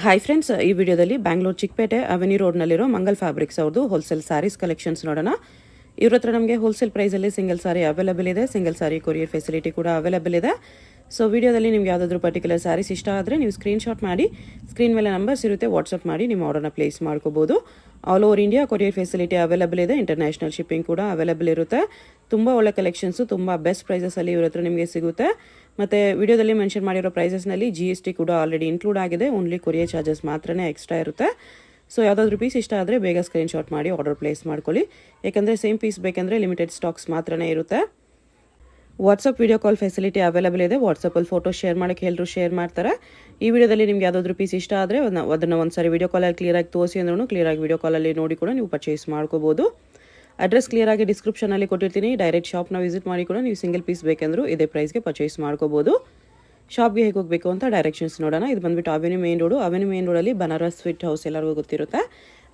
Hi friends, ಈ ವಿಡಿಯೋದಲ್ಲಿ Bangalore Chickpet avenue ರೋಡ್ನಲ್ಲಿರೋ Mangal fabrics ಅವ್ರದ್ದು ಹೋಲ್ಸೇಲ್ ಸ್ಯಾರೀಸ್ ಕಲೆಕ್ಷನ್ಸ್ ನೋಡೋಣ. ಇವ್ರ ಹತ್ರ ನಮಗೆ ಹೋಲ್ಸೇಲ್ ಪ್ರೈಸಲ್ಲಿ ಸಿಂಗಲ್ ಸಾರಿ ಅವೈಲೇಬಲ್ ಇದೆ. ಸಿಂಗಲ್ ಸಾರಿ ಕೊರಿಯರ್ ಫೆಸಿಲಿಟಿ ಕೂಡ ಅವೈಲೇಬಲ್ ಇದೆ. ಸೊ ವಿಡಿಯೋದಲ್ಲಿ ನಿಮ್ಗೆ ಯಾವುದಾದ್ರೂ ಪರ್ಟಿಕ್ಯುಲರ್ ಸ್ಯಾರೀಸ್ ಇಷ್ಟ ಆದರೆ ನೀವು ಸ್ಕ್ರೀನ್ಶಾಟ್ ಮಾಡಿ, ಸ್ಕ್ರೀನ್ ಮೇಲೆ ನಂಬರ್ಸ್ ಇರುತ್ತೆ, ವಾಟ್ಸಪ್ ಮಾಡಿ ನಿಮ್ಮ ಆರ್ಡರ್ನ ಪ್ಲೇಸ್ ಮಾಡ್ಕೋಬೋದು. All over India courier facility available ಇದೆ. ಇಂಟರ್ನ್ಯಾಷನಲ್ ಶಿಪ್ಪಿಂಗ್ ಕೂಡ ಅವೈಲೇಬಲ್ ಇರುತ್ತೆ. ತುಂಬ ಒಳ್ಳೆ ಕಲೆಕ್ಷನ್ಸು, ತುಂಬ ಬೆಸ್ಟ್ ಪ್ರೈಸಸಲ್ಲಿ ಇವ್ರ ಹತ್ರ ನಿಮಗೆ ಸಿಗುತ್ತೆ. ಮತ್ತು ವಿಡಿಯೋದಲ್ಲಿ ಮೆನ್ಷನ್ ಮಾಡಿರೋ ಪ್ರೈಸಸ್ನಲ್ಲಿ GST ಕೂಡ ಆಲ್ರೆಡಿ ಇನ್ಕ್ಲೂಡ್ ಆಗಿದೆ. ಓನ್ಲಿ ಕೊರಿಯರ್ ಚಾರ್ಜಸ್ ಮಾತ್ರನೇ ಎಕ್ಸ್ಟ್ರಾ ಇರುತ್ತೆ. ಸೊ ಯಾವುದಾದ್ರೂ ಪೀಸ್ ಇಷ್ಟ ಆದರೆ ಬೇಗ ಸ್ಕ್ರೀನ್ಶಾಟ್ ಮಾಡಿ ಆರ್ಡರ್ ಪ್ಲೇಸ್ ಮಾಡ್ಕೊಳ್ಳಿ. ಯಾಕಂದರೆ ಸೇಮ್ ಪೀಸ್ ಬೇಕಂದರೆ ಲಿಮಿಟೆಡ್ ಸ್ಟಾಕ್ಸ್ ಮಾತ್ರನೇ ಇರುತ್ತೆ. WhatsApp video call facility available ಇದೆ. ವಾಟ್ಸಪ್ಪಲ್ಲಿ ಫೋಟೋ ಶೇರ್ ಮಾಡೋಕ್ಕೆ ಎಲ್ಲರೂ ಶೇರ್ ಮಾಡ್ತಾರೆ. ಈ ವಿಡಿಯೋದಲ್ಲಿ ನಿಮ್ಗೆ ಯಾವುದಾದ್ರೂ ಪೀಸ್ ಇಷ್ಟ ಆದರೆ ಅದನ್ನು ಒಂದ್ಸರಿ ವಿಡಿಯೋ ಕಾಲಲ್ಲಿ ಕ್ಲಿಯರಾಗಿ ತೋರಿಸಿ ಅಂದ್ರೂ ಕ್ಲಿಯರಾಗಿ ವಿಡಿಯೋ ಕಾಲಲ್ಲಿ ನೋಡಿ ಕೂಡ ನೀವು ಪರ್ಚೇಸ್ ಮಾಡ್ಕೋಬೋದು. ಅಡ್ರೆಸ್ ಕ್ಲಿಯರಾಗಿ ಡಿಸ್ಕ್ರಿಪ್ಷನಲ್ಲಿ ಕೊಟ್ಟಿರ್ತೀನಿ. ಡೈರೆಕ್ಟ್ ಶಾಪ್ನ ವಿಸಿಟ್ ಮಾಡಿ ಕೂಡ ನೀವು ಸಿಂಗಲ್ ಪೀಸ್ ಬೇಕೆಂದರೂ ಇದೇ ಪ್ರೈಸ್ಗೆ ಪರ್ಚೇಸ್ ಮಾಡ್ಕೋಬೋದು. ಶಾಪ್ಗೆ ಹೇಗೆ ಹೋಗಬೇಕು ಅಂತ ಡೈರೆಕ್ಷನ್ಸ್ ನೋಡೋಣ. ಇದು ಬಂದುಬಿಟ್ಟು avenue main road. Avenue main ರೋಡಲ್ಲಿ ಬನಾರಸ್ ಸ್ವೀಟ್ ಹೌಸ್ ಎಲ್ಲರಿಗೂ ಗೊತ್ತಿರುತ್ತೆ.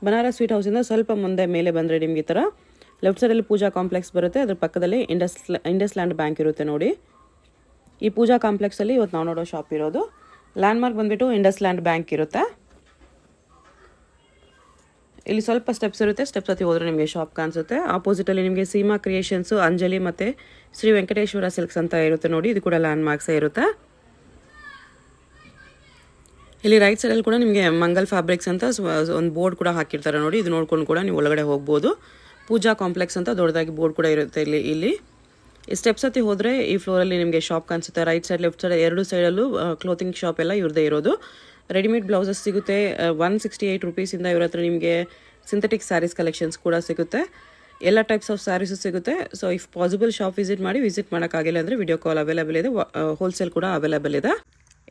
ಬನಾರಸ್ ಸ್ವೀಟ್ ಹೌಸಿಂದ ಸ್ವಲ್ಪ ಮುಂದೆ ಮೇಲೆ ಬಂದರೆ ನಿಮಗೆ ಈ ಥರ ಲೆಫ್ಟ್ ಸೈಡಲ್ಲಿ ಪೂಜಾ ಕಾಂಪ್ಲೆಕ್ಸ್ ಬರುತ್ತೆ. ಅದ್ರ ಪಕ್ಕದಲ್ಲಿ ಇಂಡಸ್ ಲ್ಯಾಂಡ್ ಬ್ಯಾಂಕ್ ಇರುತ್ತೆ ನೋಡಿ. ಈ ಪೂಜಾ ಕಾಂಪ್ಲೆಕ್ಸಲ್ಲಿ ಇವತ್ತು ನಾವು ನೋಡೋ ಶಾಪ್ ಇರೋದು. ಲ್ಯಾಂಡ್ಮಾರ್ಕ್ ಬಂದುಬಿಟ್ಟು ಇಂಡಸ್ ಲ್ಯಾಂಡ್ ಬ್ಯಾಂಕ್ ಇರುತ್ತೆ. ಇಲ್ಲಿ ಸ್ವಲ್ಪ ಸ್ಟೆಪ್ಸ್ ಇರುತ್ತೆ. ಸ್ಟೆಪ್ಸ್ ಹತ್ತಿ ಹೋದರೆ ನಿಮಗೆ ಶಾಪ್ ಕಾಣಿಸುತ್ತೆ. ಆಪೋಸಿಟಲ್ಲಿ ನಿಮಗೆ ಸೀಮಾ ಕ್ರಿಯೇಷನ್ಸು, ಅಂಜಲಿ ಮತ್ತು ಶ್ರೀ ವೆಂಕಟೇಶ್ವರ ಸಿಲ್ಕ್ಸ್ ಅಂತ ಇರುತ್ತೆ ನೋಡಿ. ಇದು ಕೂಡ ಲ್ಯಾಂಡ್ ಮಾರ್ಕ್ಸೇ ಇರುತ್ತೆ. ಇಲ್ಲಿ ರೈಟ್ ಸೈಡಲ್ಲಿ ಕೂಡ ನಿಮಗೆ ಮಂಗಲ್ ಫ್ಯಾಬ್ರಿಕ್ಸ್ ಅಂತ ಒಂದು ಬೋರ್ಡ್ ಕೂಡ ಹಾಕಿರ್ತಾರೆ ನೋಡಿ. ಇದು ನೋಡ್ಕೊಂಡು ಕೂಡ ನೀವು ಒಳಗಡೆ ಹೋಗ್ಬೋದು. ಪೂಜಾ ಕಾಂಪ್ಲೆಕ್ಸ್ ಅಂತ ದೊಡ್ಡದಾಗಿ ಬೋರ್ಡ್ ಕೂಡ ಇರುತ್ತೆ ಇಲ್ಲಿ. ಈ ಸ್ಟೆಪ್ಸ್ ಹತ್ತಿ ಹೋದರೆ ಈ ಫ್ಲೋರಲ್ಲಿ ನಿಮಗೆ ಶಾಪ್ ಕಾಣಿಸುತ್ತೆ. ರೈಟ್ ಸೈಡ್ ಲೆಫ್ಟ್ ಸೈಡ್ ಎರಡು ಸೈಡಲ್ಲೂ ಕ್ಲೋತಿಂಗ್ ಶಾಪ್ ಎಲ್ಲ ಇವ್ರದ್ದೇ ಇರೋದು. ರೆಡಿಮೇಡ್ ಬ್ಲೌಸಸ್ ಸಿಗುತ್ತೆ. 168 ರುಪೀಸಿಂದ ಇವ್ರ ಹತ್ರ ನಿಮಗೆ ಸಿಂಥೆಟಿಕ್ ಸ್ಯಾರೀಸ್ ಕಲೆಕ್ಷನ್ಸ್ ಕೂಡ ಸಿಗುತ್ತೆ. ಎಲ್ಲ ಟೈಪ್ಸ್ ಆಫ್ ಸ್ಯಾರೀಸು ಸಿಗುತ್ತೆ. So if possible shop visit ಮಾಡಿ. ವಿಸಿಟ್ ಮಾಡೋಕ್ಕಾಗಿಲ್ಲ ಅಂದರೆ ವಿಡಿಯೋ ಕಾಲ್ ಅವೈಲೇಬಲ್ ಇದೆ. ಹೋಲ್ಸೇಲ್ ಕೂಡ ಅವೈಲೇಬಲ್ ಇದೆ.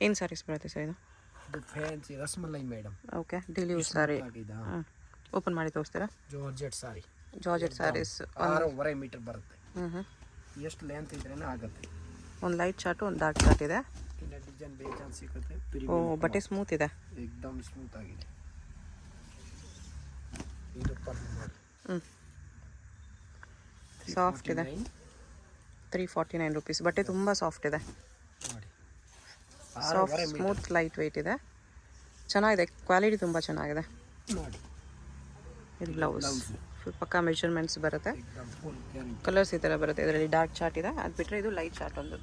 ಏನು ಸ್ಯಾರೀಸ್ ಬರುತ್ತೆ ಸರ್ ಇದು? Fancy rasmalai madam. Okay, daily use sari. Open ಮಾಡಿ ತೋರಿಸ್ತೀರಾ? ಜಾರ್ಜೆಟ್ ಸ್ಯಾರೀಸ್ 6.5 ಮೀಟರ್ ಬರುತ್ತೆ. ಎಷ್ಟು ಲೆಂತ್ ಇದ್ರೇನೆ ಆಗುತ್ತೆ. ಒಂದು ಲೈಟ್ ಚಾರ್ಟು, ಒಂದು ಡಾರ್ಕ್ ಚಾರ್ಟ್ ಇದೆ. ಇನ್ನು ಡಿಸೈನ್ ಬೇಜಾನ್ ಸಿಗುತ್ತೆ. ಓ, ಬಟ್ಟೆ ಸ್ಮೂತ್ ಇದೆ. ಏಕದಮ್ ಸ್ಮೂತ್ ಆಗಿದೆ. ಇದು ಪರ್ಲ್ ನೋಡಿ. ಸಾಫ್ಟ್ ಇದೆ. 349 ರುಪೀಸ್. ಬಟ್ಟೆ ತುಂಬ ಸಾಫ್ಟ್ ಇದೆ ನೋಡಿ. ಸಾಫ್ಟ್, ಸ್ಮೂತ್, ಲೈಟ್ ವೆಯ್ಟ್ ಇದೆ. ಚೆನ್ನಾಗಿದೆ. ಕ್ವಾಲಿಟಿ ತುಂಬ ಚೆನ್ನಾಗಿದೆ ನೋಡಿ. ಇದು ಬ್ಲೌಸ್ ಪಕ್ಕ ಮೆಜರ್ಮೆಂಟ್ಸ್ ಬರುತ್ತೆ. ಕಲರ್ಸ್ ಈ ಥರ ಬರುತ್ತೆ. ಇದರಲ್ಲಿ ಡಾರ್ಕ್ ಚಾರ್ಟ್ ಇದೆ. ಅದು ಬಿಟ್ಟರೆ ಇದು ಲೈಟ್ ಚಾರ್ಟ್ ಒಂದು.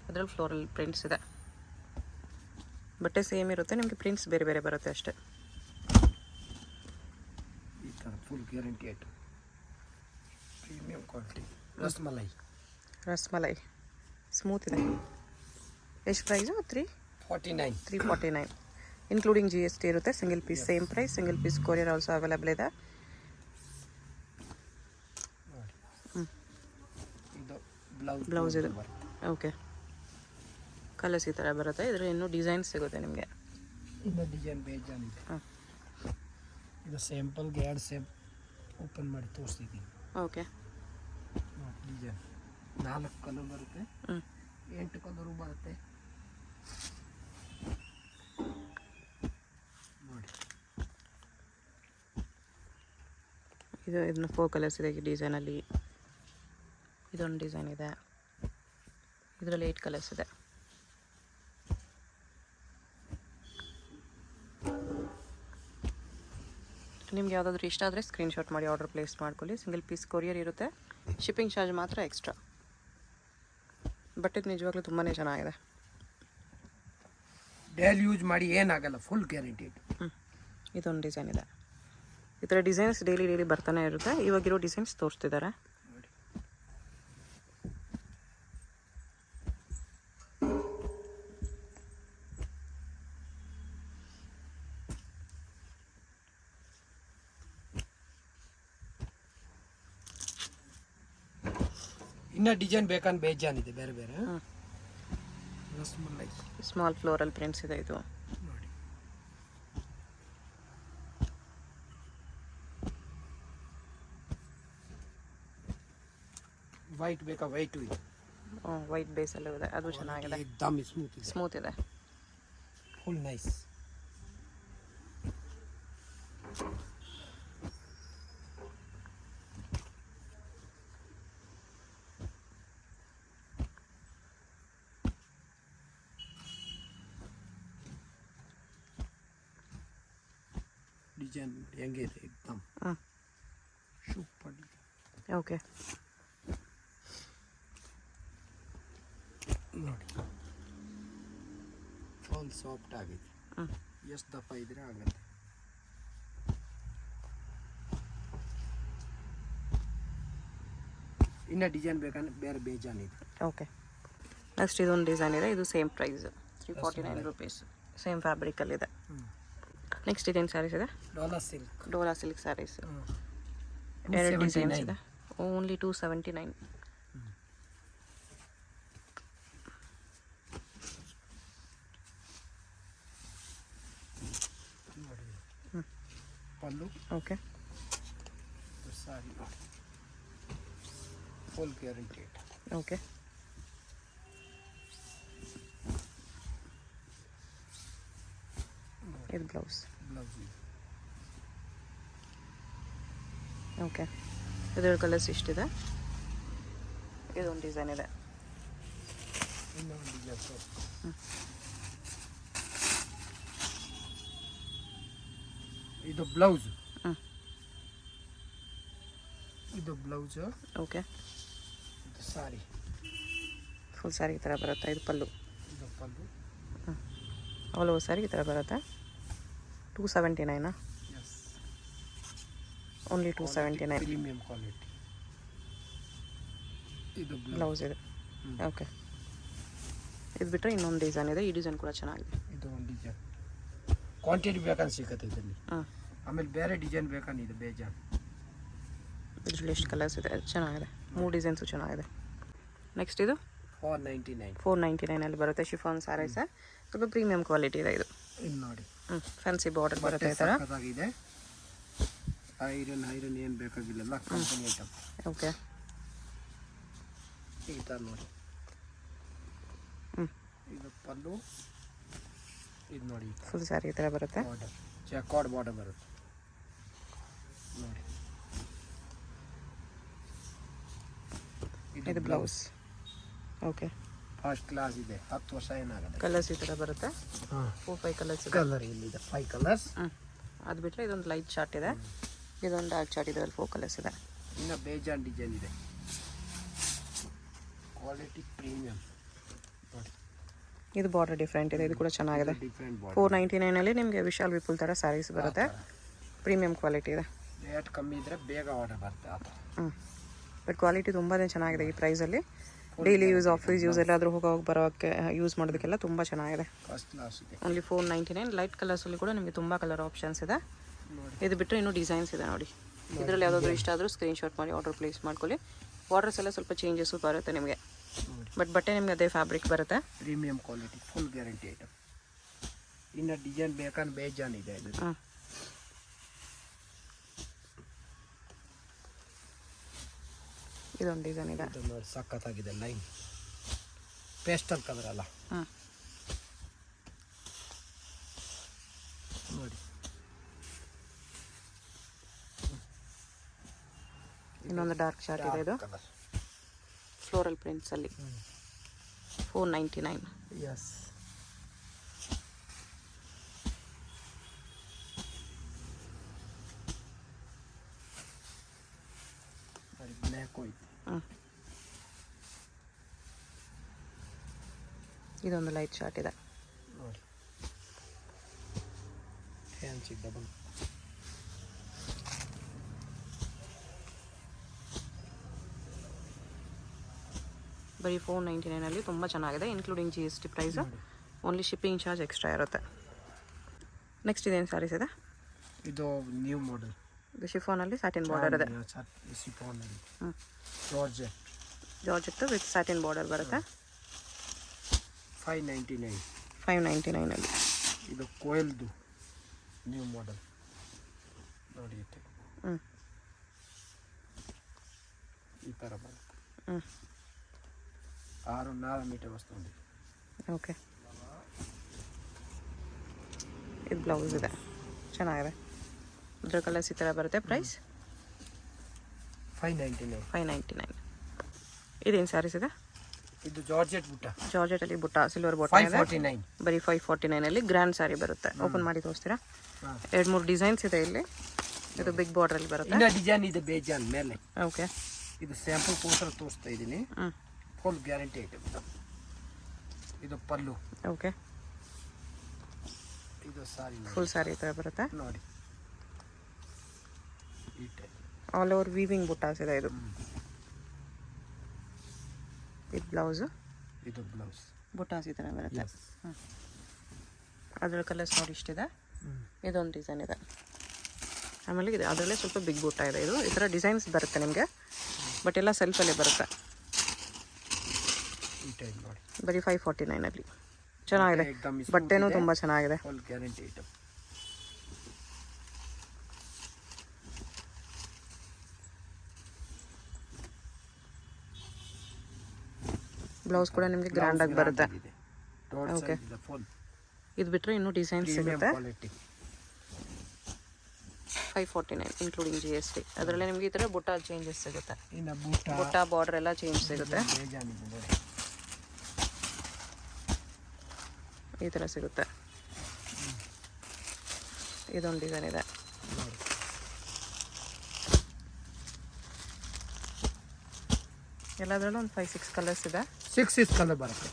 ಅದರಲ್ಲಿ ಫ್ಲೋರಲ್ ಪ್ರಿಂಟ್ಸ್ ಇದೆ. ಬಟ್ಟೆ ಸೇಮ್ ಇರುತ್ತೆ. ನಿಮಗೆ ಪ್ರಿಂಟ್ಸ್ ಬೇರೆ ಬೇರೆ ಬರುತ್ತೆ ಅಷ್ಟೇ. ಈ ಥರ full guarantee item. Premium quality rasmalai smooth ಇದೆ. ಎಷ್ಟು ಪ್ರೈಸು? 349 ಇನ್ಕ್ಲೂಡಿಂಗ್ GST ಇರುತ್ತೆ. Single piece same price. Single piece courier also available ಇದೆ. ಬ್ಲೌಸ್ ಇದು. ಓಕೆ, ಕಲರ್ಸ್ ಈ ಥರ ಬರುತ್ತೆ. ಇದರ ಇನ್ನೂ ಡಿಸೈನ್ಸ್ ಸಿಗುತ್ತೆ ನಿಮಗೆ. ಇನ್ನು ಡಿಸೈನ್ ಬೇಜಾನ್ ಇದೆ. ಇದು ಸ್ಯಾಂಪಲ್ಗೆ 2 ಸೇಮ್ ಓಪನ್ ಮಾಡಿ ತೋರಿಸ್ತಿದ್ದೀನಿ. ಓಕೆ, ಡಿಸೈನ್ 4 ಕಲರ್ ಬರುತ್ತೆ. 8 ಕಲರು ಬರುತ್ತೆ ನೋಡಿ. ಇದನ್ನು 4 ಕಲರ್ಸ್ ಇದೆ ಈ ಡಿಸೈನಲ್ಲಿ. ಇದೊಂದು ಡಿಸೈನ್ ಇದೆ. ಇದರಲ್ಲಿ 8 ಕಲರ್ಸ್ ಇದೆ. ನಿಮ್ಗೆ ಯಾವುದಾದ್ರೂ ಇಷ್ಟ ಆದರೆ ಸ್ಕ್ರೀನ್ಶಾಟ್ ಮಾಡಿ ಆರ್ಡರ್ ಪ್ಲೇಸ್ ಮಾಡ್ಕೊಳ್ಳಿ. ಸಿಂಗಲ್ ಪೀಸ್ ಕೊರಿಯರ್ ಇರುತ್ತೆ. ಶಿಪ್ಪಿಂಗ್ ಚಾರ್ಜ್ ಮಾತ್ರ ಎಕ್ಸ್ಟ್ರಾ. ಬಟ್ಟೆ ನಿಜವಾಗ್ಲೂ ತುಂಬಾ ಚೆನ್ನಾಗಿದೆ. ಡೈಲಿ ಯೂಸ್ ಮಾಡಿ ಏನಾಗಲ್ಲ. Full guarantee. ಇದೊಂದು ಡಿಸೈನ್ ಇದೆ. ಈ ಥರ ಡಿಸೈನ್ಸ್ ಡೈಲಿ ಬರ್ತಾನೆ ಇರುತ್ತೆ. ಇವಾಗಿರೋ ಡಿಸೈನ್ಸ್ ತೋರಿಸ್ತಿದ್ದಾರೆ. ಇನ್ನು ಡಿಸೈನ್ ಬೇಕಂದ್ರೆ ಬೇಜಾನ್ ಇದೆ ಬೇರೆ ಬೇರೆ. ರಸ್ಮಲೈ ಸ್ಮಾಲ್ ಫ್ಲೋರಲ್ ಪ್ರಿಂಟ್ಸ್ ಇದೆ ಇದು ನೋಡಿ. ವೈಟ್ ಬೇಕಾ? ವೈಟ್ ಇದೆ. ವೈಟ್ ಬೇಸಲ್ಲೂ ಇದೆ. ಅದು ಚೆನ್ನಾಗಿದೆ. ಏಕದಮ್ ಸ್ಮೂತ್ ಇದೆ. Full nice. ಡಿಸೈನ್ ಹೆಂಗಿದೆ ಎಕ್ದಮ್ ಹಾಂ ಸೂಪರ್ ಓಕೆ ನೋಡಿ ಫುಲ್ ಸಾಫ್ಟ್ ಆಗಿದೆ ಹಾಂ ಎಷ್ಟು ದಪ್ಪ ಇದ್ರೆ ಆಗುತ್ತೆ ಇನ್ನು ಡಿಸೈನ್ ಬೇಕಂದ್ರೆ ಬೇರೆ ಬೇಜಾನಿದೆ ಓಕೆ ನೆಕ್ಸ್ಟ್ ಇದೊಂದು ಡಿಸೈನ್ ಇದೆ ಇದು ಸೇಮ್ ಪ್ರೈಸ್ 349 ರುಪೀಸ್ ಸೇಮ್ ಫ್ಯಾಬ್ರಿಕಲ್ಲಿದೆ ನೆಕ್ಸ್ಟ್ ಇದೇನು ಸ್ಯಾರೀಸ್ ಇದೆ ಡೋಲಾ ಸಿಲ್ಕ್ ಸ್ಯಾರೀಸ್ ಎರಡು ಡಿಸೈನ್ಸ್ ಇದೆ only 279 pallu okay sari full guaranteed okay ಇದು ಬ್ಲೌಸ್ ಓಕೆ ಇದರ ಕಲರ್ಸ್ ಇಷ್ಟಿದೆ ಇದೊಂದು ಡಿಸೈನ್ ಇದೆ ಇನ್ನೊಂದು ಡಿಸೈನ್ ಇದು ಬ್ಲೌಸ್ ಇದು ಬ್ಲೌಸ್ ಓಕೆ ಇದು ಸಾರಿ ಫುಲ್ ಸ್ಯಾರಿ ಈ ಥರ ಬರುತ್ತೆ ಇದು ಪಲ್ಲು ಇದು ಪಲ್ಲು ಆಲ್ ಓವರ್ ಸ್ಯಾರಿ ಈ ಥರ ಬರುತ್ತೆ 279 ಎಸ್ ಓನ್ಲಿ 279 ಪ್ರೀಮಿಯಂ ಕ್ವಾಲಿಟಿ ಇದು ಬ್ಲೌಸ್ ಇದೆ ಓಕೆ ಇದು ಬಿಟ್ಟರೆ ಇನ್ನೊಂದು ಡಿಸೈನ್ ಇದೆ ಈ ಡಿಸೈನ್ ಕೂಡ ಚೆನ್ನಾಗಿದೆ ಇದು ಒಂದು ಡಿಸೈನ್ ಕ್ವಾಂಟಿಟಿ ಬೇಕಂತ ಸಿಗುತ್ತೆ ಇದರಲ್ಲಿ ಹಾಂ ಆಮೇಲೆ ಬೇರೆ ಡಿಸೈನ್ ಬೇಕಂದಿದೆ ಬೇಜಾನ್ ಇದರಲ್ಲಿ ಎಷ್ಟು ಕಲರ್ಸ್ ಇದೆ ಚೆನ್ನಾಗಿದೆ 3 ಡಿಸೈನ್ಸು ಚೆನ್ನಾಗಿದೆ ನೆಕ್ಸ್ಟ್ ಇದು 499 ಅಲ್ಲಿ ಬರುತ್ತೆ ಶಿಫಾನ್ ಸ್ಯಾರೀಸ್ ಸ್ವಲ್ಪ ಪ್ರೀಮಿಯಂ ಕ್ವಾಲಿಟಿ ಇದೆ ಇದು ಇದು ನೋಡಿ ಫ್ಯಾನ್ಸಿ ಬಾರ್ಡರ್ ಬರುತ್ತೆ ಈ ಥರ ಸಕ್ಕತ್ತಾಗಿದೆ ಐರನ್ ಏನು ಬೇಕಾಗಿಲ್ಲ ಕಂಪನಿ ಐಟಮ್ ಓಕೆ ಈ ಥರ ನೋಡಿ ಹ್ಞೂ ಇದು ಪಲ್ಲು ಇದು ನೋಡಿ ಫುಲ್ ಸ್ಯಾರಿ ಈ ಥರ ಬರುತ್ತೆ ಬಾರ್ಡರ್ ಚೆಕ್ವಾರ್ಡ್ ಬಾರ್ಡರ್ ಬರುತ್ತೆ ನೋಡಿ ಇದು ಬ್ಲೌಸ್ ಓಕೆ ಫಸ್ಟ್ ಕ್ಲಾಸ್ ಇದೆ 10 ವರ್ಷ ಏನಾಗುತ್ತೆ ಕಲರ್ಸ್ ಈ ಥರ ಬರುತ್ತೆ ಹಾಂ 4-5 ಕಲರ್ಸ್ ಇದೆ ಕಲರ್ ಇಲ್ಲಿದೆ 5 ಕಲರ್ಸ್ ಅದು ಬಿಟ್ಟರೆ ಇದೊಂದು ಲೈಟ್ ಚಾರ್ಟ್ ಇದೆ ಇದೊಂದು ಡಾರ್ಕ್ ಚಾರ್ಟ್ ಇದೆ ಅಲ್ಲಿ 4 ಕಲರ್ಸ್ ಇದೆ ಇನ್ನು ಬೇಜಾನ್ ಡಿಸೈನ್ ಇದೆ ಕ್ವಾಲಿಟಿ ಪ್ರೀಮಿಯಂ ನೋಡಿ ಇದು ಬಾರ್ಡರ್ ಡಿಫ್ರೆಂಟ್ ಇದೆ ಇದು ಕೂಡ ಚೆನ್ನಾಗಿದೆ ಡಿಫ್ರೆಂಟ್ ಬಾರ್ಡರ್ 499 ಅಲ್ಲಿ ನಿಮಗೆ ವಿಶಾಲ್ ವಿಪುಲ್ ಥರ ಸ್ಯಾರೀಸ್ ಬರುತ್ತೆ ಪ್ರೀಮಿಯಂ ಕ್ವಾಲಿಟಿ ಇದೆ ರೇಟ್ ಕಮ್ಮಿ ಇದ್ರೆ ಬೇಗ ಆರ್ಡರ್ ಬರುತ್ತೆ ಆ ಥರ ಬಟ್ ಕ್ವಾಲಿಟಿ ತುಂಬಾ ಚೆನ್ನಾಗಿದೆ ಈ ಪ್ರೈಸಲ್ಲಿ ಡೈಲಿ ಯೂಸ್ ಆಫೀಸ್ ಯೂಸ್ ಎಲ್ಲಾದರೂ ಹೋಗೋಕೆ ಬರೋಕ್ಕೆ ಯೂಸ್ ಮಾಡೋದಕ್ಕೆಲ್ಲ ತುಂಬ ಚೆನ್ನಾಗಿದೆ ಫಸ್ಟ್ ಕ್ಲಾಸ್ ಇದೆ ಓನ್ಲಿ 499 ಲೈಟ್ ಕಲರ್ಸಲ್ಲಿ ಕೂಡ ನಿಮಗೆ ತುಂಬ ಕಲರ್ ಆಪ್ಷನ್ಸ್ ಇದೆ ಇದು ಬಿಟ್ಟರೆ ಇನ್ನೂ ಡಿಸೈನ್ಸ್ ಇದೆ ನೋಡಿ ಇದರಲ್ಲಿ ಯಾವುದಾದ್ರೂ ಇಷ್ಟ ಆದರೂ ಸ್ಕ್ರೀನ್ಶಾಟ್ ಮಾಡಿ ಆರ್ಡರ್ ಪ್ಲೇಸ್ ಮಾಡ್ಕೊಳ್ಳಿ ಬಾರ್ಡರ್ಸ್ ಎಲ್ಲ ಸ್ವಲ್ಪ ಚೇಂಜಸ್ಸು ಬರುತ್ತೆ ನಿಮಗೆ ಬಟ್ ಬಟ್ಟೆ ನಿಮಗೆ ಅದೇ ಫ್ಯಾಬ್ರಿಕ್ ಬರುತ್ತೆ premium quality full guarantee item ಇನ್ನು ಡಿಸೈನ್ ಬೇಕಂದ್ರೆ ಬೇಜಾನ್ ಇದೆ ಇದು ಹಾಂ ಇದೊಂದು ಡಿಸೈನ್ ಇದೆ ಇದು ನೋಡಿ ಸಖತ್ತಾಗಿದೆ ಲೈನ್ ಪೇಸ್ಟಲ್ ಕಲರ್ ಅಲ್ಲ ಹಾಂ ನೋಡಿ ಇನ್ನೊಂದು ಡಾರ್ಕ್ ಶಾರ್ಟ್ ಇದೆ ಇದು ಕಲರ್ ಫ್ಲೋರಲ್ ಪ್ರಿಂಟ್ಸಲ್ಲಿ 499 ಎಸ್ ಬ್ಲ್ಯಾಕ್ ಹೋಯ್ತು ಇದೊಂದು ಲೈಟ್ ಶಾರ್ಟ್ ಇದೆ ನೋಡಿ ಫ್ಯಾನ್ಸಿ ಡಬಲ್ ಬರೀ 499 ಅಲ್ಲಿ ತುಂಬ ಚೆನ್ನಾಗಿದೆ including GST price only shipping charge extra ಇರುತ್ತೆ ನೆಕ್ಸ್ಟ್ ಇದೇನು ಸ್ಯಾರೀಸ್ ಇದೆ ಇದು ನ್ಯೂ ಮಾಡೆಲ್ ಇದು ಶಿಫಾನಲ್ಲಿ ಸ್ಯಾಟಿನ್ ಬಾರ್ಡರ್ ಇದೆ ಶಿಫಾನಲ್ಲಿ ಹ್ಞೂ ಜಾರ್ಜೆಟ್ ವಿತ್ ಸ್ಯಾಟಿನ್ ಬಾರ್ಡರ್ ಬರುತ್ತೆ 599 ಅಲ್ಲಿ ಇದು ಕೋಯಲ್ದು ನ್ಯೂ ಮಾಡೆಲ್ ನೋಡಿ ಹ್ಞೂ ಈ ಥರ ಬರುತ್ತೆ ಹ್ಞೂ 6 ಮೀಟರ್ ವస్తుంది ಓಕೆ ಇದು ಬ್ಲೌಸ್ ಇದೆ ಚೆನ್ನಾಗಿದೆ ಇದ್ರ ಕಲರ್ಸ್ ಈ ಥರ ಬರುತ್ತೆ ಪ್ರೈಸ್ 599 599 ಇದೇನು ಸ್ಯಾರೀಸ್ ಇದೆ ಇದು ಜಾರ್ಜೆಟ್ ಬುಟ್ಟ ಜಾರ್ಜೆಟಲ್ಲಿ ಬುಟ್ಟ ಸಿಲ್ವರ್ ಬುಟ್ಟ ಇದೆ 549 ಬರೀ 549 ಗ್ರ್ಯಾಂಡ್ ಸ್ಯಾರಿ ಬರುತ್ತೆ. ಓಪನ್ ಮಾಡಿ ತೋರಿಸ್ತೀರಾ? 2-3 ಡಿಸೈನ್ಸ್ ಇದೆ ಇಲ್ಲಿ. ಇದು ಬಿಗ್ ಬಾರ್ಡರ್ ಅಲ್ಲಿ ಬರುತ್ತೆ. ಇನ್ನ ಡಿಸೈನ್ ಇದೆ ಬೇಜಾನ್ ಮೇಲೆ. ಓಕೆ, ಇದು ಸ್ಯಾಂಪಲ್ ಕೋಸ್ಕರ ತೋರಿಸ್ತಾ ಇದ್ದೀನಿ. ಫುಲ್ ಗ್ಯಾರಂಟಿ ಐಟಮ್ ಇದು ಪಲ್ಲು. ಓಕೆ, ಇದು ಸಾರಿ ಫುಲ್ ಸ್ಯಾರಿ ಈ ಥರ ಬರುತ್ತೆ ನೋಡಿ. ಈ ಟೈಪ್ ಆಲ್ ಓವರ್ ವೀವಿಂಗ್ ಬುಟ್ಟಾಸ್ ಇದೆ. ಇದು ಇದು ಬ್ಲೌಸು, ಇದು ಬ್ಲೌಸ್ ಬುಟ್ಟಾಸ್ ಈ ಥರ ಬರುತ್ತೆ. ಅದ್ರ ಕಲರ್ಸ್ ನೋಡಿ ಇಷ್ಟಿದೆ. ಇದೊಂದು ಡಿಸೈನ್ ಇದೆ. ಆಮೇಲೆ ಇದೆ ಅದರಲ್ಲೇ ಸ್ವಲ್ಪ ಬಿಗ್ ಬುಟ್ಟ ಇದೆ. ಇದು ಈ ಥರ ಡಿಸೈನ್ಸ್ ಬರುತ್ತೆ ನಿಮಗೆ, ಬಟ್ ಎಲ್ಲ ಸೆಲ್ಫಲ್ಲೇ ಬರುತ್ತೆ. ಈ ಟೈಪ್ ನೋಡಿ ಬರೀ 549 ಚೆನ್ನಾಗಿದೆ. ಬಟ್ಟೆನೂ ತುಂಬ ಚೆನ್ನಾಗಿದೆ. Full guarantee item. ಬ್ಲೌಸ್ ಕೂಡ ನಿಮಗೆ ಗ್ರ್ಯಾಂಡ್ ಆಗಿ ಬರುತ್ತೆ. ಓಕೆ, ಇದು ಬಿಟ್ಟರೆ ಇನ್ನೂ ಡಿಸೈನ್ಸ್ ಸಿಗುತ್ತೆ. Quality 549 including GST. ಅದರಲ್ಲೇ ನಿಮಗೆ ಈ ಥರ ಬುಟ್ಟ ಚೇಂಜಸ್ ಸಿಗುತ್ತೆ. ಇನ್ನು ಬುಟ್ಟ ಬಾರ್ಡರ್ ಎಲ್ಲ ಚೇಂಜ್ ಸಿಗುತ್ತೆ. ಈ ಥರ ಸಿಗುತ್ತೆ. ಇದೊಂದು ಡಿಸೈನ್ ಇದೆ. ಎಲ್ಲದರಲ್ಲೂ ಒಂದು 5-6 ಕಲರ್ಸ್ ಇದೆ. 6 ಕಲರ್ ಬರುತ್ತೆ.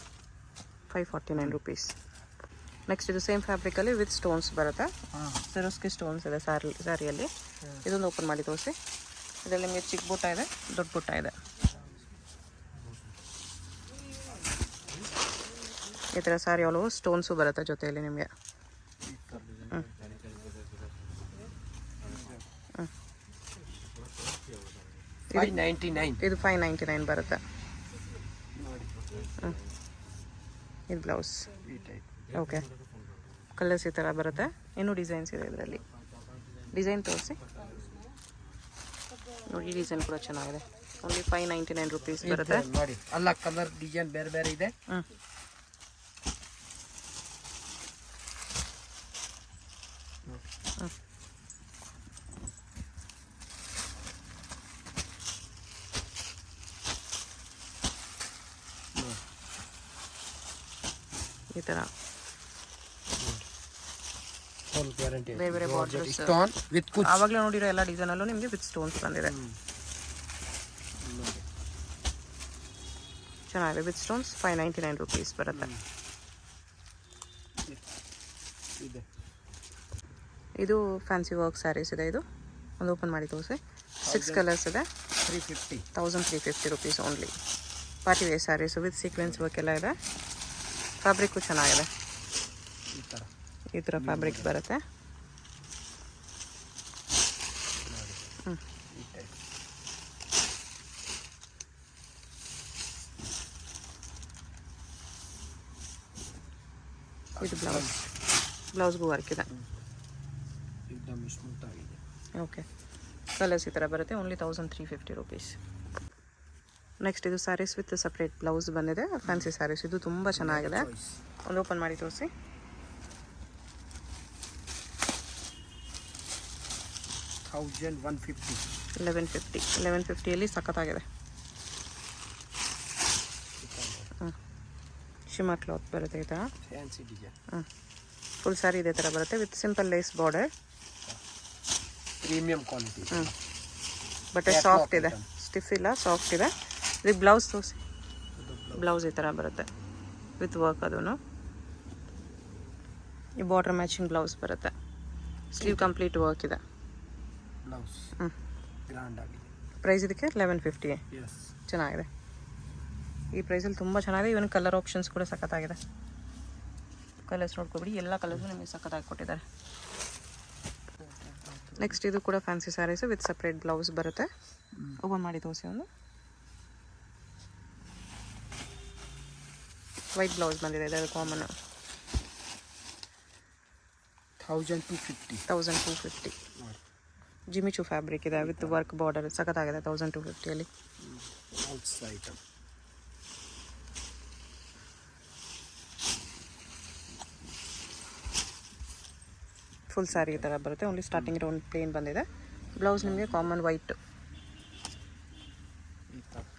549 ರುಪೀಸ್. ನೆಕ್ಸ್ಟ್ ಇದು ಸೇಮ್ ಫ್ಯಾಬ್ರಿಕಲ್ಲಿ ವಿತ್ ಸ್ಟೋನ್ಸ್ ಬರುತ್ತೆ. ಸರೋಸ್ಕಿ ಸ್ಟೋನ್ಸ್ ಇದೆ ಸ್ಯಾರಿಯಲ್ಲಿ. ಇದೊಂದು ಓಪನ್ ಮಾಡಿ ತೋರಿಸಿ. ಇದರಲ್ಲಿ ನಿಮಗೆ ಚಿಕ್ಕ ಬುಟ್ಟ ಇದೆ, ದೊಡ್ಡ ಬುಟ್ಟ ಇದೆ. ಈ ಥರ ಸ್ಯಾರಿ ಆಲ್ ಓವರ್ ಸ್ಟೋನ್ಸು ಬರುತ್ತೆ ಜೊತೆಯಲ್ಲಿ ನಿಮಗೆ. ಇದು 599 ಬರುತ್ತೆ. ಇದು ಬ್ಲೌಸ್. ಓಕೆ, ಕಲರ್ಸ್ ಈ ಥರ ಬರುತ್ತೆ. ಇನ್ನೂ ಡಿಸೈನ್ಸ್ ಇದೆ ಇದರಲ್ಲಿ. ಡಿಸೈನ್ ತೋರಿಸಿ ನೋಡಿ. ಈ ಡಿಸೈನ್ ಕೂಡ ಚೆನ್ನಾಗಿದೆ. ಓನ್ಲಿ 599 ರುಪೀಸ್ ಬರುತ್ತೆ ನೋಡಿ. ಅಲ್ಲ ಕಲರ್ ಡಿಸೈನ್ ಬೇರೆ ಬೇರೆ ಇದೆ. ಈ ಥರ ಫುಲ್ ಗ್ಯಾರಂಟಿ. ಬೇರೆ ಬೇರೆ ಬಾರ್ಡರ್ಸ್ ಸ್ಟೋನ್ ವಿತ್ ಕುಚ್. ಆವಾಗಲೇ ನೋಡಿರೋ ಎಲ್ಲ ಡಿಸೈನಲ್ಲೂ ನಿಮಗೆ ವಿತ್ ಸ್ಟೋನ್ಸ್ ಬಂದಿದೆ. ಚೆನ್ನಾಗಿದೆ. ವಿತ್ ಸ್ಟೋನ್ಸ್ 599 ರುಪೀಸ್ ಬರುತ್ತೆ. ಇದು ಫ್ಯಾನ್ಸಿ ವರ್ಕ್ ಸ್ಯಾರೀಸ್ ಇದೆ. ಇದು ಒಂದು ಓಪನ್ ಮಾಡಿ ತೋರಿಸಿ. 6 ಕಲರ್ಸ್ ಇದೆ. 1350 rupees only. Party wear saris with sequins work ಎಲ್ಲ ಇದೆ. ಫ್ಯಾಬ್ರಿಕ್ಕು ಚೆನ್ನಾಗಿದೆ. ಈ ಥರ ಫ್ಯಾಬ್ರಿಕ್ ಬರುತ್ತೆ. ಇದು ಬ್ಲೌಸ್ಗೂ ವರ್ಕ್ ಇದೆ. ಓಕೆ, ಕಲರ್ಸ್ ಈ ಥರ ಬರುತ್ತೆ. Only 1350 rupees. ನೆಕ್ಸ್ಟ್ ಇದು ಸ್ಯಾರೀಸ್ ವಿತ್ ಸಪ್ರೇಟ್ ಬ್ಲೌಸ್ ಬಂದಿದೆ. ಫ್ಯಾನ್ಸಿ ಸ್ಯಾರೀಸ್. ಇದು ತುಂಬ ಚೆನ್ನಾಗಿದೆ. ಒಂದು ಓಪನ್ ಮಾಡಿ ತೋರಿಸಿ. 1150 ಸಖತ್ತಾಗಿದೆ. ಶಿಮಾ ಕ್ಲಾತ್ ಬರುತ್ತೆ ಈ ಥರ. ಫುಲ್ ಸ್ಯಾರಿ ಇದೇ ಥರ ಬರುತ್ತೆ with simple lace border. Premium quality. ಬಟ್ಟೆ ಸಾಫ್ಟ್ ಇದೆ, ಸ್ಟಿಫ್ ಇಲ್ಲ, ಸಾಫ್ಟ್ ಇದೆ. ಇದಕ್ಕೆ ಬ್ಲೌಸ್ ತೋರಿಸಿ. ಬ್ಲೌಸ್ ಈ ಥರ ಬರುತ್ತೆ ವಿತ್ ವರ್ಕ್. ಅದೂ ಈ ಬಾರ್ಡರ್ ಮ್ಯಾಚಿಂಗ್ ಬ್ಲೌಸ್ ಬರುತ್ತೆ. ಸ್ಲೀವ್ ಕಂಪ್ಲೀಟ್ ವರ್ಕ್ ಇದೆ. ಬ್ಲೌಸ್ ಗ್ರ್ಯಾಂಡ್ ಆಗಿದೆ. ಪ್ರೈಸ್ ಇದಕ್ಕೆ 1150. ಚೆನ್ನಾಗಿದೆ. ಈ ಪ್ರೈಸಲ್ಲಿ ತುಂಬ ಚೆನ್ನಾಗಿದೆ. ಇವನ್ ಕಲರ್ ಆಪ್ಷನ್ಸ್ ಕೂಡ ಸಖತ್ತಾಗಿದೆ. ಕಲರ್ಸ್ ನೋಡ್ಕೊಬಿಡಿ. ಎಲ್ಲ ಕಲರ್ಸು ನಿಮಗೆ ಸಖತ್ತಾಗಿ ಕೊಟ್ಟಿದ್ದಾರೆ. ನೆಕ್ಸ್ಟ್ ಇದು ಕೂಡ fancy saris with separate blouse ಬರುತ್ತೆ. ಓಪನ್ ಮಾಡಿ ತೋರಿಸಿ. ಒಂದು ವೈಟ್ ಬ್ಲೌಸ್ ಬಂದಿದೆ. ಇದು ಕಾಮನ್. 1250. ಜಿಮಿಚು ಫ್ಯಾಬ್ರಿಕ್ ಇದೆ ವಿತ್ ವರ್ಕ್ ಬಾರ್ಡರ್. ಸಖತ್ತಾಗಿದೆ. 1250 ಫುಲ್ ಸ್ಯಾರಿ ಈ ಥರ ಬರುತ್ತೆ. ಓನ್ಲಿ ಸ್ಟಾರ್ಟಿಂಗ್ ರೌಂಡ್ ಪ್ಲೇನ್ ಬಂದಿದೆ. ಬ್ಲೌಸ್ ನಿಮಗೆ ಕಾಮನ್ ವೈಟ್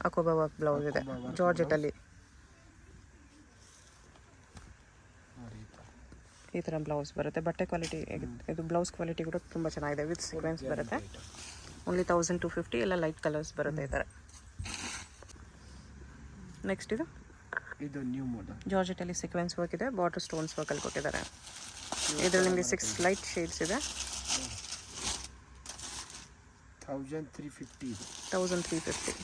ಅಕೋಬಾ ವರ್ಕ್ ಬ್ಲೌಸ್ ಇದೆ ಜಾರ್ಜೆಟಲ್ಲಿ. ಈ ಥರ ಬ್ಲೌಸ್ ಬರುತ್ತೆ. ಬಟ್ಟೆ ಕ್ವಾಲಿಟಿ ಇದು ಬ್ಲೌಸ್ ಕ್ವಾಲಿಟಿ ಕೂಡ ತುಂಬ ಚೆನ್ನಾಗಿದೆ. ವಿತ್ ಸೀಕ್ವೆನ್ಸ್ ಬರುತ್ತೆ. ಓನ್ಲಿ 1250. ಎಲ್ಲ ಲೈಟ್ ಕಲರ್ಸ್ ಬರುತ್ತೆ ಈ ಥರ. ನೆಕ್ಸ್ಟ್ ಇದು ನ್ಯೂ ಮಾಡೆಲ್ ಜಾರ್ಜೆಟಲ್ಲಿ ಸೀಕ್ವೆನ್ಸ್ ವರ್ಕ್ ಇದೆ. ಬಾರ್ಡರ್ ಸ್ಟೋನ್ಸ್ ವರ್ಕಲ್ಲಿ ಕೊಟ್ಟಿದ್ದಾರೆ. ಇದರಲ್ಲಿ ನಿಮಗೆ 6 ಲೈಟ್ ಶೇಡ್ಸ್ ಇದೆ. 1350 ಇದು 1350.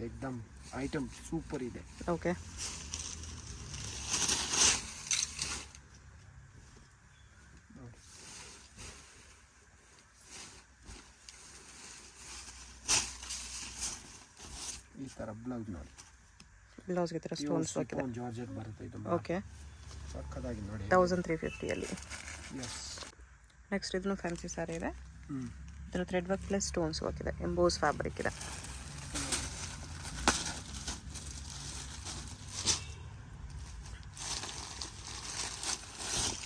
ಏಕ್ದಮ್ ಐಟಮ್ ಸೂಪರ್ ಇದೆ. ಓಕೆ, ಈ ತರ ಬ್ಲೌಸ್ ನೋಡಿ. ಬ್ಲೌಸ್ಗೆ ಈ ಥರ ಸ್ಟೋನ್ಸ್ ವರ್ಕ್ ಇದೆ. ಜಾರ್ಜೆಟ್ ಬರುತ್ತೆ ಇದು. ಓಕೆ, ಸಕ್ಕದಾಗಿ ನೋಡಿ. 1350 ಎಸ್. ನೆಕ್ಸ್ಟ್ ಇದನ್ನು ಫ್ಯಾನ್ಸಿ ಸ್ಯಾರಿ ಇದೆ. ಇದರ thread work plus stones work ಇದೆ. ಎಂಬೋಸ್ ಫ್ಯಾಬ್ರಿಕ್ ಇದೆ.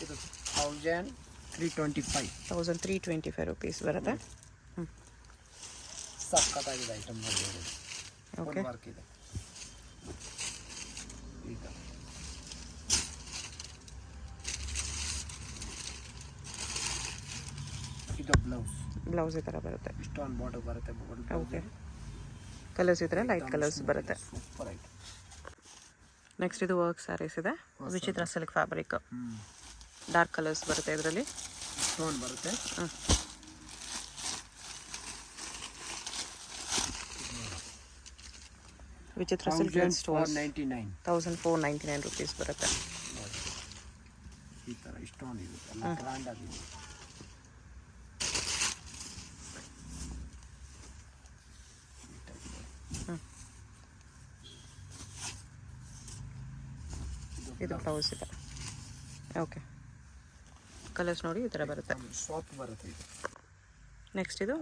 ಇದು 1325 ರುಪೀಸ್ ಬರುತ್ತೆ. ಸಕ್ಕತ್ತಾಗಿದೆ ಐಟಮ್ ನೋಡಿ. ಓಕೆ, ವರ್ಕ್ ಇದೆ. ಈಗ ಇದು ಬ್ಲೌಸ್ ಈ ಥರ ಬರುತ್ತೆ. ಸ್ಟೋನ್ ಬಾರ್ಡರ್ ಬರುತ್ತೆ. ಓಕೆ, ಕಲರ್ಸ್ ಈ ಥರ ಲೈಟ್ ಕಲರ್ಸ್ ಬರುತ್ತೆ. Super item. ನೆಕ್ಸ್ಟ್ ಇದು ವರ್ಕ್ ಸ್ಯಾರೀಸ್ ಇದೆ. ವಿಚಿತ್ರ ಸಿಲ್ಕ್ ಫ್ಯಾಬ್ರಿಕ್. ಡಾರ್ಕ್ ಕಲರ್ಸ್ ಬರುತ್ತೆ. ಇದರಲ್ಲಿ ಸ್ಟೋನ್ ಬರುತ್ತೆ. ವಿಚಿತ್ರ ಸಿಲ್ಕ್ ಸ್ಟೋನ್ 1499 ರುಪೀಸ್ ಬರುತ್ತೆ. ಈ ಥರ ಸ್ಟೋನ್ ಇದೆ. ಎಲ್ಲ ಗ್ರ್ಯಾಂಡ್ ಆಗಿದೆ. ಇದು ಬ್ಲೌಸ್ ಇದೆ. ಓಕೆ, ಕಲರ್ಸ್ ನೋಡಿ ಈ ಥರ ಬರುತ್ತೆ. ಸಾಫ್ಟ್ ಬರುತ್ತೆ ಇದು. ನೆಕ್ಸ್ಟ್ ಇದು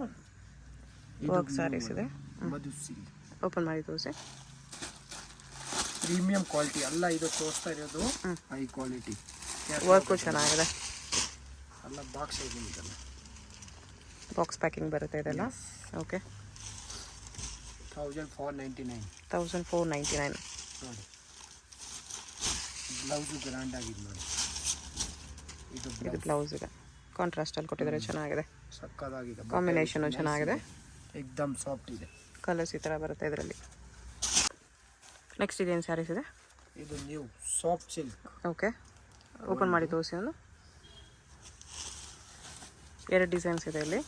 ವರ್ಕ್ ಸ್ಯಾರೀಸ್ ಇದೆ. ಮಧು ಸಿಲ್ಕ್. ಓಪನ್ ಮಾಡಿ ತೋರಿಸಿ. ಪ್ರೀಮಿಯಂ ಕ್ವಾಲಿಟಿ ಅಲ್ಲ ಇದು ತೋರಿಸ್ತಾ ಇರೋದು. ಹೈ ಕ್ವಾಲಿಟಿ ವರ್ಕು ಚೆನ್ನಾಗಿದೆ. ಎಲ್ಲ ಬಾಕ್ಸ್ ಇದೆಲ್ಲ. ಬಾಕ್ಸ್ ಪ್ಯಾಕಿಂಗ್ ಬರುತ್ತೆ ಇದೆಲ್ಲ. ಓಕೆ, 1499 ನೋಡಿ. ಬ್ಲೌಸು ಗ್ರ್ಯಾಂಡ್ ಆಗಿದೆ ನೋಡಿ. ಇದು ಬ್ಲೌಸ್ ಇದೆ. ಕಾಂಟ್ರಾಸ್ಟಲ್ಲಿ ಕೊಟ್ಟಿದ್ದಾರೆ. ಚೆನ್ನಾಗಿದೆ. ಸಕ್ಕದಾಗಿದೆ. ಕಾಂಬಿನೇಷನು ಚೆನ್ನಾಗಿದೆ. ಎಕ್ದಮ್ ಸಾಫ್ಟ್ ಇದೆ. ಕಲರ್ಸ್ ಈ ಥರ ಬರುತ್ತೆ ಇದರಲ್ಲಿ. ನೆಕ್ಸ್ಟ್ ಇದೇನು ಸ್ಯಾರೀಸ್ ಇದೆ? ಇದು new soft silk. Okay, open ಮಾಡಿ ತೋರಿಸಿ. ಒಂದು 2 ಡಿಸೈನ್ಸ್ ಇದೆ ಇಲ್ಲಿ.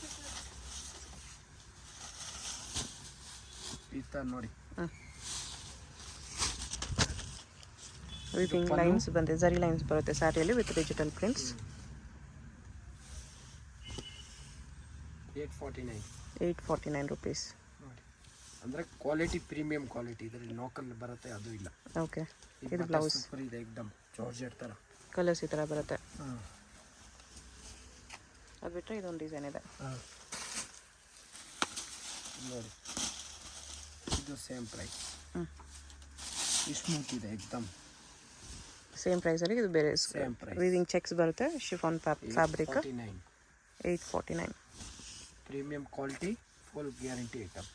ಈ ಥರ ನೋಡಿ. ವಿಪಿಂಗ್ ಲೈನ್ಸ್ ಬಂದಿದೆ. ಜರಿ ಲೈನ್ಸ್ ಬರುತ್ತೆ ಸ್ಯಾರಿಯಲ್ಲಿ ವಿತ್ ಡಿಜಿಟಲ್ ಪ್ರಿಂಟ್ಸ್. 849 ರುಪೀಸ್. ನೋಡಿ, ಅಂದರೆ ಕ್ವಾಲಿಟಿ ಪ್ರೀಮಿಯಂ ಕ್ವಾಲಿಟಿ. ಇದರಲ್ಲಿ ಲೋಕಲ್ ಬರುತ್ತೆ, ಅದು ಇಲ್ಲ. ಓಕೆ, ಇದು ಬ್ಲೌಸ್ ಸೂಪರ್ ಇದೆ. ಎಕ್ದಮ್ ಜಾರ್ಜೆಟ್ ಥರ. ಕಲರ್ಸ್ ಈ ಥರ ಬರುತ್ತೆ. ಅದು ಬಿಟ್ಟರೆ ಇದೊಂದು ಡಿಸೈನ್ ಇದೆ. ನೋಡಿ, ಇದು ಸೇಮ್ ಪ್ರೈಸ್. ಸ್ಮೂತ್ ಇದೆ ಎಕ್ದಮ್. ಸೇಮ್ ಪ್ರೈಸಲ್ಲಿ ಇದು ಬೇರೆ ಸೇಮ್ ಪ್ರೈಸ್. ವೀವಿಂಗ್ ಚೆಕ್ಸ್ ಬರುತ್ತೆ. Chiffon fabric. 849. Premium quality, full guarantee item.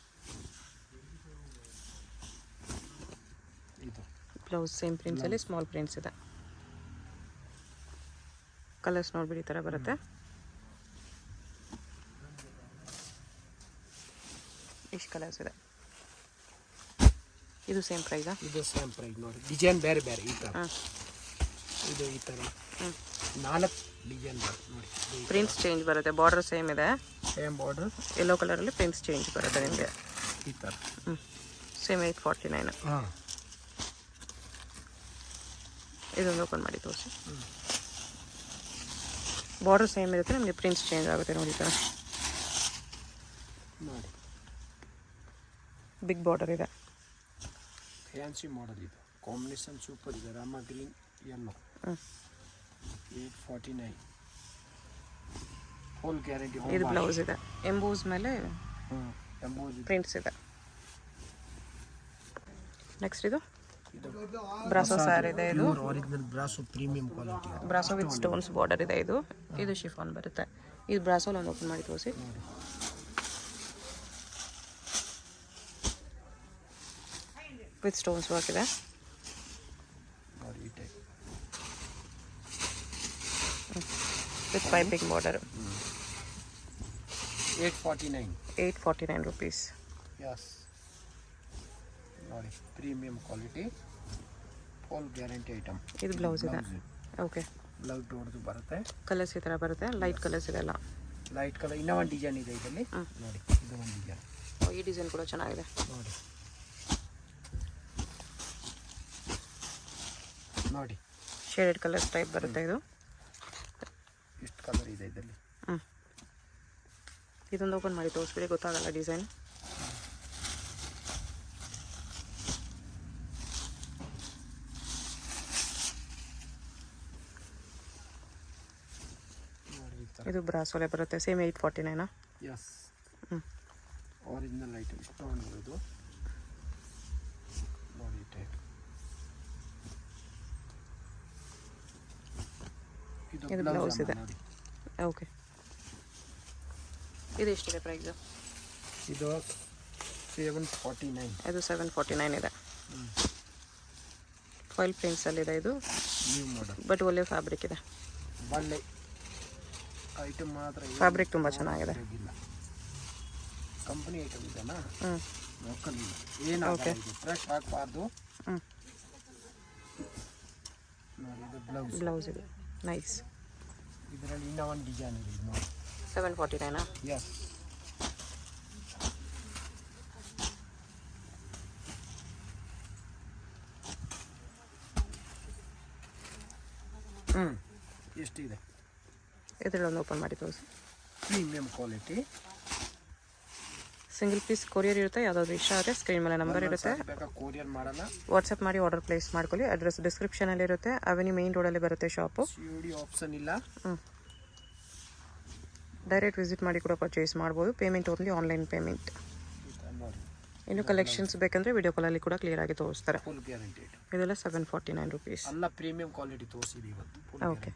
ಇದು ಬ್ಲೌಸ್ ಸೇಮ್ ಪ್ರಿಂಟ್ಸಲ್ಲಿ ಸ್ಮಾಲ್ ಪ್ರಿಂಟ್ಸ್ ಇದೆ. ಕಲರ್ಸ್ ನೋಡ್ಬಿಡಿ ಈ ಥರ ಬರುತ್ತೆ. ಇಷ್ಟು ಕಲರ್ಸ್ ಇದೆ. ಇದು ಸೇಮ್ ಪ್ರೈಸಾ? ಇದು ಸೇಮ್ ಪ್ರೈಸ್ ನೋಡಿ. ಡಿಸೈನ್ ಬೇರೆ ಬೇರೆ ಈ ಥರ. ಇದು ಈ ಥರ 4 ಡಿಸೈನ್ ಬರುತ್ತೆ ನೋಡಿ. ಪ್ರಿಂಟ್ಸ್ ಚೇಂಜ್ ಬರುತ್ತೆ. ಬಾರ್ಡರ್ ಸೇಮ್ ಇದೆ. Same border. ಯೆಲ್ಲೋ ಕಲರಲ್ಲಿ ಪ್ರಿಂಟ್ಸ್ ಚೇಂಜ್ ಬರುತ್ತೆ ನಿಮಗೆ. ಈ ಥರ ಸೇಮ್ 849. ಹಾಂ, ಇದೊಂದು ಓಪನ್ ಮಾಡಿ ತೋರಿಸಿ. ಬಾರ್ಡರ್ ಸೇಮ್ ಇರುತ್ತೆ, ನಿಮಗೆ ಪ್ರಿಂಟ್ಸ್ ಚೇಂಜ್ ಆಗುತ್ತೆ ನೋಡಿ. ಈ ಥರ ನೋಡಿ. ಬಿಗ್ ಬಾರ್ಡರ್ ಇದೆ. ಫ್ಯಾನ್ಸಿ ಮಾಡಲ್ ಇದು. ಕಾಂಬಿನೇಷನ್ ಸೂಪರ್ ಇದೆ. Rama green yellow. 849 full guarantee. ಇದು ಬ್ಲೌಸ್ ಇದೆ. ಎಂಬೋಸ್ ಮೇಲೆ ಪ್ರಿಂಟ್ಸ್ ಇದೆ. ನೆಕ್ಸ್ಟ್ ಇದು ಬ್ರಾಸೋ ಸ್ಯಾರಿ ಇದೆ. ಇದು original brasso premium quality. Brasso with stones border ಇದೆ. ಇದು ಶಿಫಾನ್ ಬರುತ್ತೆ. ಇದು ಬ್ರಾಸೋಲ್ ಒಂದು ಓಪನ್ ಮಾಡಿ ತೋರಿಸಿ. ವಿತ್ ಸ್ಟೋನ್ಸ್ ವರ್ಕ್ ಇದೆ. With piping border. 849 rupees. Yes ನೋಡಿ premium quality full guarantee item. ಇದು ಬ್ಲೌಸ್ ಇದೆ. ಓಕೆ, ಬ್ಲೌಸ್ ದೊಡ್ಡದು ಬರುತ್ತೆ. ಕಲರ್ಸ್ ಈ ಥರ ಬರುತ್ತೆ, ಲೈಟ್ ಕಲರ್ಸ್ ಇದೆಲ್ಲ. ಲೈಟ್ ಕಲರ್ ಇನ್ನೂ ಒಂದು ಡಿಸೈನ್ ಇದೆ ಇದರಲ್ಲಿ ನೋಡಿ. ಇದು ಒಂದು ಡಿಸೈನ್. ಈ ಡಿಸೈನ್ ಕೂಡ ಚೆನ್ನಾಗಿದೆ ನೋಡಿ ನೋಡಿ ಶೇಡೆಡ್ ಕಲರ್ಸ್ ಟೈಪ್ ಬರುತ್ತೆ ಇದು. ಇಷ್ಟು ಕಲರ್ ಇದೆ ಇದರಲ್ಲಿ. ಇದೊಂದು ಓಪನ್ ಮಾಡಿ ತೋರಿಸ್ಬಿಡಿ, ಗೊತ್ತಾಗಲ್ಲ ಡಿಸೈನ್. ಇದು ಬ್ರಾಸೋಲೆ ಬರುತ್ತೆ, same 849. Yes original item. Stone ಇದು ನೋಡಿ ಟೈಪ್. ಇದು ಬ್ಲೌಸ್ ಇದೆ. ಓಕೆ, ಇದು ಎಷ್ಟಿದೆ ಪ್ರೈಸು? ಇದು 749. ಇದು 749 ಇದೆ. ಫಾಯಿಲ್ ಪ್ರಿಂಟ್ಸಲ್ಲಿದೆ ಇದು. ನ್ಯೂ ಮಾಡೆಲ್ ಬಟ್ ಒಳ್ಳೆ ಫ್ಯಾಬ್ರಿಕ್ ಇದೆ. ಒಳ್ಳೆ ಐಟಮ್ ಮಾತ್ರ. ಫ್ಯಾಬ್ರಿಕ್ ತುಂಬ ಚೆನ್ನಾಗಿದೆ. ಕಂಪನಿ ಐಟಮ್ ಇದೆನಾ, ಹ್ಞೂ ಲೋಕಲ್ ಇಲ್ಲ. ಏನಾಗುತ್ತೆ ಇದು ಫ್ರೆಶ್ ಹಾಕಬಾರ್ದು. ಹ್ಞೂ ನೋಡಿ ಇದು ಬ್ಲೌಸ್. ಬ್ಲೌಸ್ ಇದೆ, ನೈಸ್. ಇದರಲ್ಲಿ ಇನ್ನೂ ಒಂದು ಡಿಸೈನ್ ಇದೆ ನೋಡಿ. 749. ಯಸ್ ಎಷ್ಟಿದೆ ಇದರಲ್ಲೊಂದು ಓಪನ್ ಮಾಡಿ ತೋರಿಸಿ. Premium quality. Single piece courier ಇರುತ್ತೆ. ಯಾವುದಾದ್ರು ಇಷ್ಟ ಆದರೆ ಸ್ಕ್ರೀನ್ ಮೇಲೆ ನಂಬರ್ ಇರುತ್ತೆ, ಕೊರಿಯರ್ ಮಾಡಲ್ಲ. ವಾಟ್ಸಪ್ ಮಾಡಿ ಆರ್ಡರ್ ಪ್ಲೇಸ್ ಮಾಡ್ಕೊಳ್ಳಿ. ಅಡ್ರೆಸ್ ಡಿಸ್ಕ್ರಿಪ್ಷನಲ್ಲಿ ಇರುತ್ತೆ. ಅವೆನ್ಯೂ ಮೇನ್ ರೋಡಲ್ಲಿ ಬರುತ್ತೆ ಶಾಪು. COD ಆಪ್ಷನ್ ಇಲ್ಲ. ಡೈರೆಕ್ಟ್ ವಿಸಿಟ್ ಮಾಡಿ ಕೂಡ ಪರ್ಚೇಸ್ ಮಾಡ್ಬೋದು. Payment only online payment. ಇನ್ನು ಕಲೆಕ್ಷನ್ಸ್ ಬೇಕಂದರೆ ವಿಡಿಯೋ ಕಾಲಲ್ಲಿ ಕೂಡ ಕ್ಲಿಯರಾಗಿ ತೋರಿಸ್ತಾರೆ. Full guarantee. ಇದೆಲ್ಲ 749 rupees. ಎಲ್ಲ ಪ್ರೀಮಿಯಂ ಕ್ವಾಲಿಟಿ ತೋರಿಸಿದೆ ಇವತ್ತು. ಓಕೆ.